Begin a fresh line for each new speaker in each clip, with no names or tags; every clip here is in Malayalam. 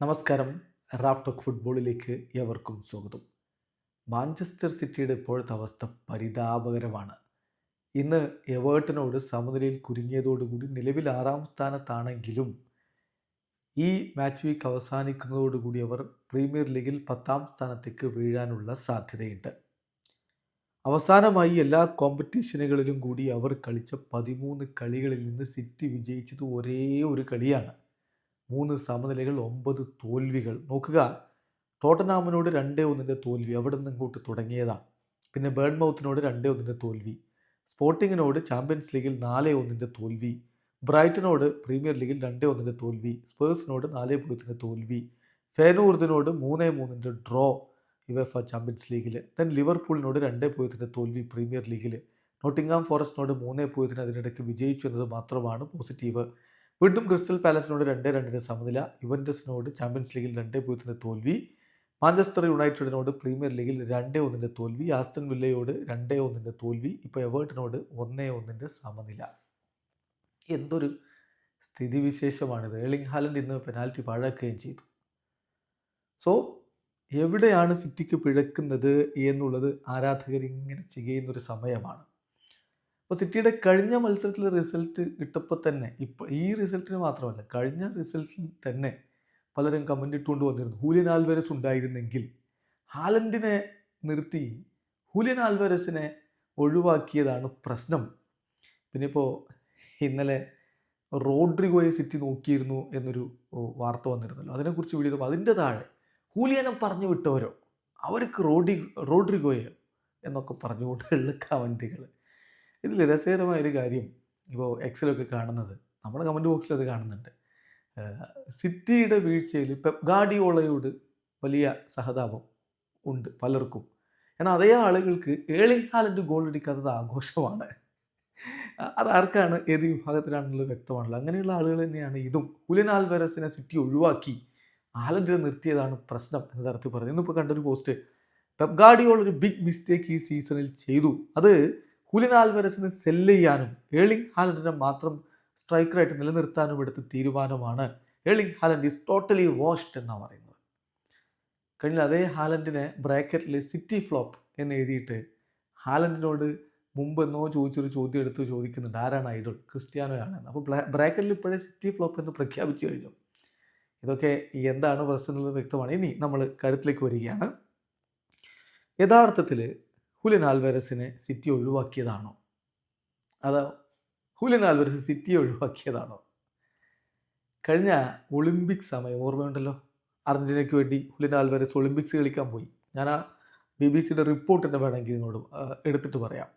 നമസ്കാരം. റാഫ് ടോക്ക് ഫുട്ബോളിലേക്ക് ഏവർക്കും സ്വാഗതം. മാഞ്ചസ്റ്റർ സിറ്റിയുടെ ഇപ്പോഴത്തെ അവസ്ഥ പരിതാപകരമാണ്. ഇന്ന് എവേർട്ടനോട് സമനിലയിൽ കുരുങ്ങിയതോടുകൂടി നിലവിൽ 6-ാം സ്ഥാനത്താണെങ്കിലും ഈ മാച്ച് വീക്ക് അവസാനിക്കുന്നതോടുകൂടി അവർ പ്രീമിയർ ലീഗിൽ 10-ാം സ്ഥാനത്തേക്ക് വീഴാനുള്ള സാധ്യതയുണ്ട്. അവസാനമായി എല്ലാ കോമ്പറ്റീഷനുകളിലും കൂടി അവർ കളിച്ച 13 കളികളിൽ നിന്ന് സിറ്റി വിജയിച്ചത് ഒരേ ഒരു കളിയാണ്. 3 സമനിലകൾ, 9 തോൽവികൾ. നോക്കുക, ടോട്ടനാമിനോട് 2-1 തോൽവി, അവിടെ നിന്ന് ഇങ്ങോട്ട് തുടങ്ങിയതാണ്. പിന്നെ ബേൺമൗത്തിനോട് 2-1 തോൽവി, സ്പോർട്ടിങ്ങിനോട് ചാമ്പ്യൻസ് ലീഗിൽ 4-1 തോൽവി, ബ്രൈറ്റനോട് പ്രീമിയർ ലീഗിൽ 2-1 തോൽവി, സ്പേഴ്സിനോട് 4-0 തോൽവി, ഫെനൂർദിനോട് 3-3 ഡ്രോ യുവേഫ ചാമ്പ്യൻസ് ലീഗിൽ, ദെൻ ലിവർപൂളിനോട് 2-0 തോൽവി പ്രീമിയർ ലീഗിൽ, നോട്ടിംഗാം ഫോറസ്റ്റിനോട് 3-0 അതിനിടയ്ക്ക് വിജയിച്ചു എന്നത് മാത്രമാണ് പോസിറ്റീവ്. വീണ്ടും ക്രിസ്റ്റൽ പാലസിനോട് 2-2 സമനില, യുവൻറ്റസിനോട് ചാമ്പ്യൻസ് ലീഗിൽ 2-0 തോൽവി, മാഞ്ചസ്റ്റർ യുണൈറ്റഡിനോട് പ്രീമിയർ ലീഗിൽ 2-1 തോൽവി, ആസ്റ്റൺ വില്ലയോട് 2-1 തോൽവി, ഇപ്പോൾ എവേർട്ടനോട് 1-1 സമനില. എന്തൊരു സ്ഥിതിവിശേഷമാണിത്. ഏർലിംഗ് ഹാലൻഡ് ഇന്ന് പെനാൽറ്റി പാഴാക്കുകയും ചെയ്തു. സോ എവിടെയാണ് സിറ്റിക്ക് പിഴക്കുന്നത് എന്നുള്ളത് ആരാധകർ ഇങ്ങനെ ചെയ്യുന്നൊരു സമയമാണ്. അപ്പോൾ സിറ്റിയുടെ കഴിഞ്ഞ മത്സരത്തിലെ റിസൾട്ട് ഇട്ടപ്പോൾ തന്നെ, ഇപ്പോൾ ഈ റിസൾട്ടിന് മാത്രമല്ല, കഴിഞ്ഞ റിസൾട്ടിൽ തന്നെ പലരും കമൻ്റ് ഇട്ടുകൊണ്ട് വന്നിരുന്നു, ഹൂലിയൻ ആൽവരസ് ഉണ്ടായിരുന്നെങ്കിൽ. ഹാലൻഡിനെ നിർത്തി ഹൂലിയൻ ആൽവരസിനെ ഒഴിവാക്കിയതാണ് പ്രശ്നം. പിന്നെ ഇപ്പോൾ ഇന്നലെ റോഡ്രിഗോയെ സിറ്റി നോക്കിയിരുന്നു എന്നൊരു വാർത്ത വന്നിരുന്നല്ലോ, അതിനെക്കുറിച്ച് വീഡിയോ. അതിൻ്റെ താഴെ ഹൂലിയനെ പറഞ്ഞു വിട്ടവരോ, അവർക്ക് റോഡ്രിഗോയോ എന്നൊക്കെ പറഞ്ഞുകൊണ്ടുള്ള കമൻറ്റുകൾ. ഇതിൽ രസകരമായൊരു കാര്യം ഇപ്പോൾ എക്സിലൊക്കെ കാണുന്നത്, നമ്മുടെ കമൻറ്റ് ബോക്സിൽ അത് കാണുന്നുണ്ട്. സിറ്റിയുടെ വീഴ്ചയിൽ പെപ് ഗാർഡിയോളയോട് വലിയ സഹതാപം ഉണ്ട് പലർക്കും. എന്നാൽ അതേ ആളുകൾക്ക് ഏർലിംഗ് ഹാലൻഡ് ഗോൾ അടിക്കാത്തത് ആഘോഷമാണ്. അതാർക്കാണ്, ഏത് വിഭാഗത്തിലാണെന്നുള്ളത് വ്യക്തമാണല്ലോ. അങ്ങനെയുള്ള ആളുകൾ തന്നെയാണ് ഇതും. ഹൂലിയൻ ആൽവരസിനെ സിറ്റി ഒഴിവാക്കി ഹാലൻഡിനെ നിർത്തിയതാണ് പ്രശ്നം എന്ന തരത്തിൽ പറഞ്ഞു. ഇന്നിപ്പോൾ കണ്ടൊരു പോസ്റ്റ്, പെപ് ഗാർഡിയോള ഒരു ബിഗ് മിസ്റ്റേക്ക് ഈ സീസണിൽ ചെയ്തു. അത് ഹൂലിയൻ ആൽവരസിനെ സെല്ല് ചെയ്യാനും ഏർലിംഗ് ഹാലൻഡിനെ മാത്രം സ്ട്രൈക്കറായിട്ട് നിലനിർത്താനും എടുത്ത തീരുമാനമാണ്. Erling Haaland is totally washed എന്നാണ് പറയുന്നത്. കഴിഞ്ഞ അതേ ഹാലൻഡിനെ ബ്രാക്കറ്റിൽ സിറ്റി ഫ്ലോപ്പ് എന്ന് എഴുതിയിട്ട് ഹാലൻഡിനോട് മുമ്പ് എന്നോ ചോദിച്ചൊരു ചോദ്യം എടുത്ത് ചോദിക്കുന്നുണ്ട്, ആരാണ് ഐഡൽ? ക്രിസ്ത്യാനോയാണ്. അപ്പോൾ ബ്രാക്കറ്റിൽ ഇപ്പോഴേ സിറ്റി ഫ്ലോപ്പ് എന്ന് പ്രഖ്യാപിച്ചു കഴിഞ്ഞു. ഇതൊക്കെ എന്താണ് പ്രശ്നം എന്നുള്ളത് വ്യക്തമാണ്. ഇനി നമ്മൾ കാര്യത്തിലേക്ക് വരികയാണ്. യഥാർത്ഥത്തിൽ ഹൂലിയൻ ആൽവരസിനെ സിറ്റി ഒഴിവാക്കിയതാണോ, അതോ ഹൂലിയൻ ആൽവരസ് സിറ്റിയെ ഒഴിവാക്കിയതാണോ? കഴിഞ്ഞ ഒളിമ്പിക്സ് സമയം ഓർമ്മയുണ്ടല്ലോ, അർജന്റീനയ്ക്ക് വേണ്ടി ഹൂലിയൻ ആൽവരസ് ഒളിമ്പിക്സ് കളിക്കാൻ പോയി. ഞാൻ ആ BBC-യുടെ റിപ്പോർട്ട് തന്നെ വേണമെങ്കിൽ നിങ്ങളോട് എടുത്തിട്ട് പറയാം.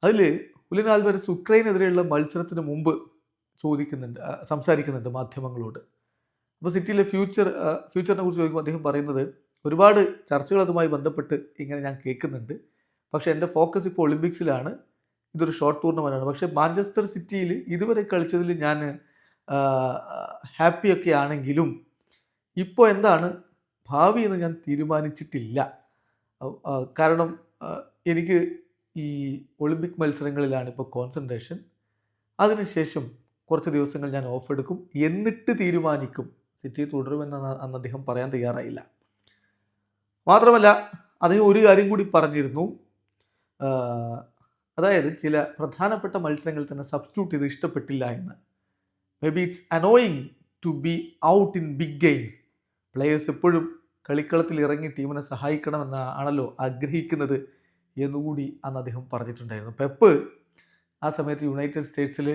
അതിൽ ഹൂലിയൻ ആൽവരസ് ഉക്രൈനെതിരെയുള്ള മത്സരത്തിന് മുമ്പ് സംസാരിക്കുന്നുണ്ട് മാധ്യമങ്ങളോട്. അപ്പോൾ സിറ്റിയിലെ ഫ്യൂച്ചറിനെ കുറിച്ച് ചോദിക്കുമ്പോൾ അദ്ദേഹം പറയുന്നത്, ഒരുപാട് ചർച്ചകൾ അതുമായി ബന്ധപ്പെട്ട് ഇങ്ങനെ ഞാൻ കേൾക്കുന്നുണ്ട്, പക്ഷേ എൻ്റെ ഫോക്കസ് ഇപ്പോൾ ഒളിമ്പിക്സിലാണ്. ഇതൊരു ഷോർട്ട് ടൂർണമെൻ്റാണ്. പക്ഷേ മാഞ്ചസ്റ്റർ സിറ്റിയിൽ ഇതുവരെ കളിച്ചതിൽ ഞാൻ ഹാപ്പിയൊക്കെ ആണെങ്കിലും ഇപ്പോൾ എന്താണ് ഭാവി എന്ന് ഞാൻ തീരുമാനിച്ചിട്ടില്ല. കാരണം എനിക്ക് ഈ ഒളിമ്പിക് മത്സരങ്ങളിലാണ് ഇപ്പോൾ കോൺസെൻട്രേഷൻ. അതിനുശേഷം കുറച്ച് ദിവസങ്ങൾ ഞാൻ ഓഫ് എടുക്കും, എന്നിട്ട് തീരുമാനിക്കും സിറ്റി തുടരുമെന്ന് അന്ന് അദ്ദേഹം പറയാൻ തയ്യാറായില്ല. മാത്രമല്ല അദ്ദേഹം ഒരു കാര്യം കൂടി പറഞ്ഞിരുന്നു, അതായത് ചില പ്രധാനപ്പെട്ട മത്സരങ്ങൾ തന്നെ സബ്സ്റ്റിറ്റ്യൂട്ട് ചെയ്ത് ഇഷ്ടപ്പെട്ടില്ല എന്ന്. May be it's annoying to be out in big games. Players എപ്പോഴും കളിക്കളത്തിൽ ഇറങ്ങി ടീമിനെ സഹായിക്കണമെന്നാണല്ലോ ആഗ്രഹിക്കുന്നത് എന്നുകൂടി അന്ന് അദ്ദേഹം പറഞ്ഞിട്ടുണ്ടായിരുന്നു. പെപ്പ് ആ സമയത്ത് യുണൈറ്റഡ് സ്റ്റേറ്റ്സിൽ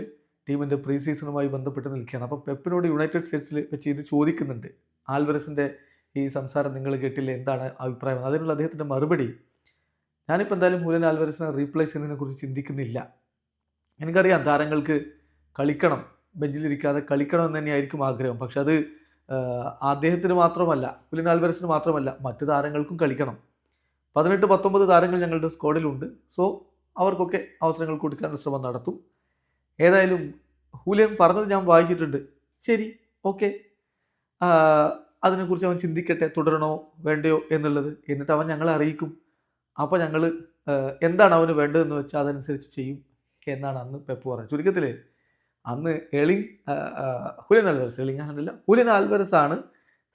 ടീമിൻ്റെ പ്രീ സീസണുമായി ബന്ധപ്പെട്ട് നിൽക്കുകയാണ്. അപ്പം പെപ്പിനോട് യുണൈറ്റഡ് സ്റ്റേറ്റ്സിൽ വെച്ച് ഇത് ചോദിക്കുന്നുണ്ട്, ആൽവരസിൻ്റെ ഈ സംസാരം നിങ്ങൾ കേട്ടില്ല, എന്താണ് അഭിപ്രായം? അതിനുള്ള അദ്ദേഹത്തിൻ്റെ മറുപടി, ഞാനിപ്പോൾ എന്തായാലും ഹൂലിയൻ ആൽവരസിനെ റീപ്ലേസ് ചെയ്യുന്നതിനെക്കുറിച്ച് ചിന്തിക്കുന്നില്ല. എനിക്കറിയാം താരങ്ങൾക്ക് കളിക്കണം, ബെഞ്ചിലിരിക്കാതെ കളിക്കണം എന്ന് തന്നെയായിരിക്കും ആഗ്രഹം. പക്ഷെ അത് അദ്ദേഹത്തിന് മാത്രമല്ല, ഹൂലിയൻ ആൽവരസിന് മാത്രമല്ല, മറ്റു താരങ്ങൾക്കും കളിക്കണം. 18-19 താരങ്ങൾ ഞങ്ങളുടെ സ്ക്വാഡിലുണ്ട്. സോ അവർക്കൊക്കെ അവസരങ്ങൾ കൊടുക്കാനുള്ള ശ്രമം നടത്തും. ഏതായാലും ഹൂലിയൻ പറഞ്ഞത് ഞാൻ വായിച്ചിട്ടുണ്ട്. ശരി, ഓക്കെ, അതിനെക്കുറിച്ച് അവൻ ചിന്തിക്കട്ടെ, തുടരണോ വേണ്ടയോ എന്നുള്ളത്. എന്നിട്ട് അവൻ ഞങ്ങളെ അറിയിക്കും. അപ്പോൾ ഞങ്ങൾ എന്താണ് അവന് വേണ്ടതെന്ന് വെച്ചാൽ അതനുസരിച്ച് ചെയ്യും എന്നാണ് അന്ന് പെപ്പ് പറഞ്ഞത്. ചുരുക്കത്തിൽ അന്ന് ഹൂലിയൻ ആൽവരസ് ആണ്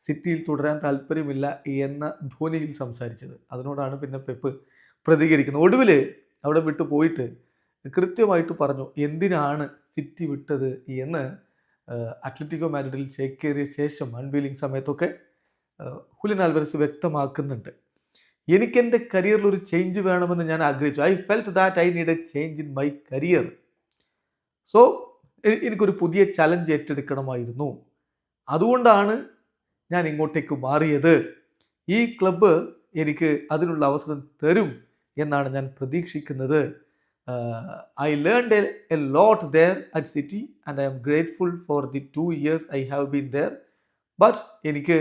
സിറ്റിയിൽ തുടരാൻ താല്പര്യമില്ല എന്ന ധ്വനിയിൽ സംസാരിച്ചത്. അതിനോടാണ് പിന്നെ പെപ്പ് പ്രതികരിക്കുന്നത്. ഒടുവിൽ അവിടെ വിട്ടു പോയിട്ട് കൃത്യമായിട്ട് പറഞ്ഞു എന്തിനാണ് സിറ്റി വിട്ടത് എന്ന്. അത്ലറ്റിക്കോ മാഡ്രിഡിൽ ചേക്കേറിയ ശേഷം അൺവീലിംഗ് സമയത്തൊക്കെ ഹുലിയൻ ആൽവരസ് വ്യക്തമാക്കുന്നുണ്ട്. എനിക്കെൻ്റെ കരിയറിൽ ഒരു ചേഞ്ച് വേണമെന്ന് ഞാൻ ആഗ്രഹിച്ചു. I felt that I need A change in my career. So എനിക്കൊരു പുതിയ ചലഞ്ച് ഏറ്റെടുക്കണമായിരുന്നു. അതുകൊണ്ടാണ് ഞാൻ ഇങ്ങോട്ടേക്ക് മാറിയത്. ഈ ക്ലബ്ബ് എനിക്ക് അതിനുള്ള അവസരം തരും എന്നാണ് ഞാൻ പ്രതീക്ഷിക്കുന്നത്. I learned a lot there at city and I am grateful for the 2 years I have been there. But എനിക്ക്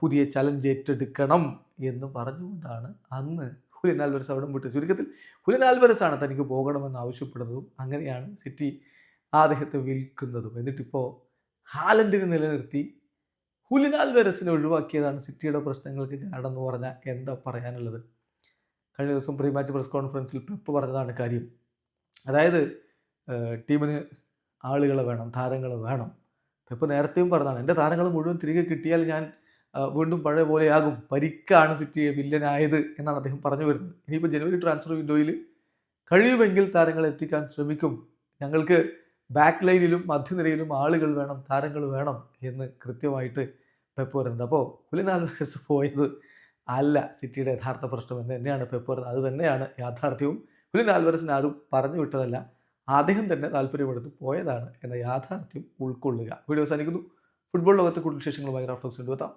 പുതിയ ചലഞ്ച് ഏറ്റെടുക്കണം എന്ന് പറഞ്ഞുകൊണ്ടാണ് അന്ന് ഹുലിയൻ ആൽവരസ് അവിടെ വിട്ടത്. ചുരുക്കത്തിൽ ഹുലിയൻ ആൽവരസ് ആണ് തനിക്ക് പോകണമെന്ന് ആവശ്യപ്പെടുന്നതും അങ്ങനെയാണ് സിറ്റി അദ്ദേഹത്തെ വിൽക്കുന്നതും. എന്നിട്ടിപ്പോൾ ഹാലൻഡിനെ നിലനിർത്തി ഹുലിയൻ ആൽവരസിനെ ഒഴിവാക്കിയതാണ് സിറ്റിയുടെ പ്രശ്നങ്ങൾക്ക് കാരണം എന്ന് പറഞ്ഞാൽ എന്താ പറയാനുള്ളത്? കഴിഞ്ഞ ദിവസം പ്രീ മാച്ച് പ്രസ് കോൺഫറൻസിൽ പെപ്പ് പറഞ്ഞതാണ് കാര്യം. അതായത് ടീമിന് ആളുകളെ വേണം, താരങ്ങളെ വേണം. പെപ്പ് നേരത്തെയും പറഞ്ഞതാണ് എൻ്റെ താരങ്ങൾ മുഴുവൻ തിരികെ കിട്ടിയാൽ ഞാൻ വീണ്ടും പഴയ പോലെയാകും. പരിക്കാണ് സിറ്റിയെ വില്ലനായത് എന്നാണ് അദ്ദേഹം പറഞ്ഞു വരുന്നത്. ഇനിയിപ്പോൾ ജനുവരി ട്രാൻസ്ഫർ വിൻഡോയിൽ കഴിയുമെങ്കിൽ താരങ്ങളെ എത്തിക്കാൻ ശ്രമിക്കും. ഞങ്ങൾക്ക് ബാക്ക് ലൈനിലും മധ്യനിരയിലും ആളുകൾ വേണം, താരങ്ങൾ വേണം എന്ന് കൃത്യമായിട്ട് പെപ്പ് പറയുന്നത്. അപ്പോൾ ഹുലിയൻ ആൽവരസ് പോയത് അല്ല സിറ്റിയുടെ യഥാർത്ഥ പ്രശ്നം എന്ന് തന്നെയാണ് പെപ്പ് പറയുന്നത്. അത് തന്നെയാണ് യാഥാർത്ഥ്യവും. ഹുലിയൻ ആൽവരസിന് ആരും പറഞ്ഞു വിട്ടതല്ല, അദ്ദേഹം തന്നെ താല്പര്യമെടുത്ത് പോയതാണ് എന്ന യാഥാർത്ഥ്യം ഉൾക്കൊള്ളുക. വീഡിയോ അവസാനിക്കുന്നു. ഫുട്ബോൾ ലോകത്തെ കൂടുതൽ വിശേഷങ്ങളുമായി റാഫ് ടോക്സ് കൊണ്ടുവെത്താം.